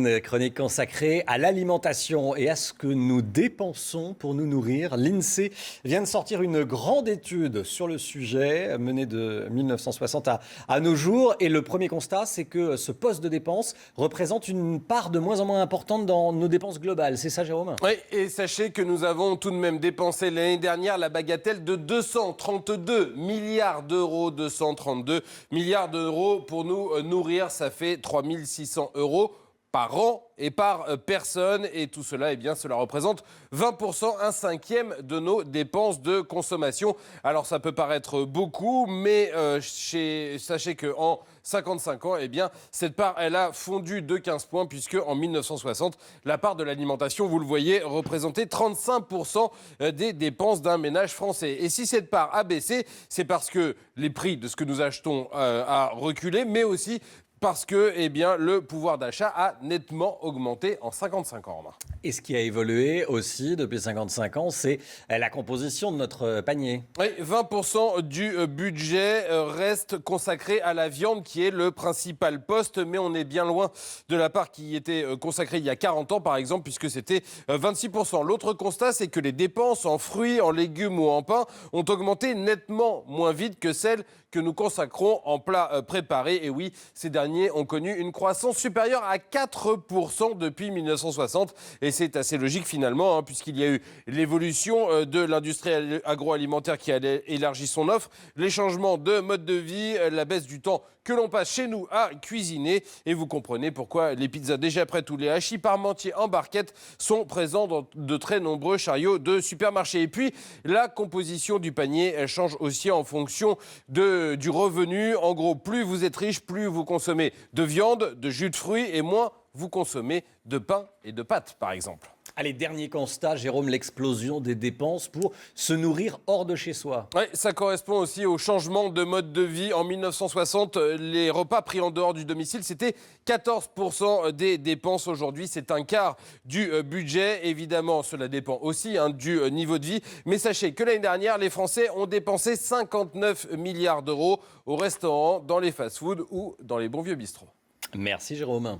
Une chronique consacrée à l'alimentation et à ce que nous dépensons pour nous nourrir. L'INSEE vient de sortir une grande étude sur le sujet, menée de 1960 à nos jours. Et le premier constat, c'est que ce poste de dépense représente une part de moins en moins importante dans nos dépenses globales. C'est ça, Jérôme ? Oui, et sachez que nous avons tout de même dépensé l'année dernière la bagatelle de 232 milliards d'euros. 232 milliards d'euros pour nous nourrir, ça fait 3 600 euros par an et par personne. Et tout cela, eh bien, cela représente 20%, un cinquième de nos dépenses de consommation. Alors, ça peut paraître beaucoup, mais sachez qu'en 55 ans, eh bien, cette part, elle a fondu de 15 points, puisque en 1960, la part de l'alimentation, vous le voyez, représentait 35% des dépenses d'un ménage français. Et si cette part a baissé, c'est parce que les prix de ce que nous achetons a reculé, mais aussi parce que le pouvoir d'achat a nettement augmenté en 55 ans. Et ce qui a évolué aussi depuis 55 ans, c'est la composition de notre panier. Oui, 20% du budget reste consacré à la viande, qui est le principal poste, mais on est bien loin de la part qui était consacrée il y a 40 ans, par exemple, puisque c'était 26%. L'autre constat, c'est que les dépenses en fruits, en légumes ou en pain ont augmenté nettement moins vite que celles que nous consacrons en plats préparés. Et oui, ces derniers ont connu une croissance supérieure à 4% depuis 1960. Et c'est assez logique finalement, puisqu'il y a eu l'évolution de l'industrie agroalimentaire qui a élargi son offre, les changements de mode de vie, la baisse du temps que l'on passe chez nous à cuisiner. Et vous comprenez pourquoi les pizzas déjà prêtes ou les hachis parmentiers en barquette sont présents dans de très nombreux chariots de supermarchés. Et puis, la composition du panier, elle change aussi en fonction du revenu. En gros, plus vous êtes riche, plus vous consommez de viande, de jus de fruits et moins vous consommez de pain et de pâtes, par exemple. Allez, dernier constat, Jérôme, l'explosion des dépenses pour se nourrir hors de chez soi. Oui, ça correspond aussi au changement de mode de vie. En 1960, les repas pris en dehors du domicile, c'était 14% des dépenses. Aujourd'hui, c'est un quart du budget. Évidemment, cela dépend aussi du niveau de vie. Mais sachez que l'année dernière, les Français ont dépensé 59 milliards d'euros au restaurant, dans les fast-foods ou dans les bons vieux bistrots. Merci, Jérôme.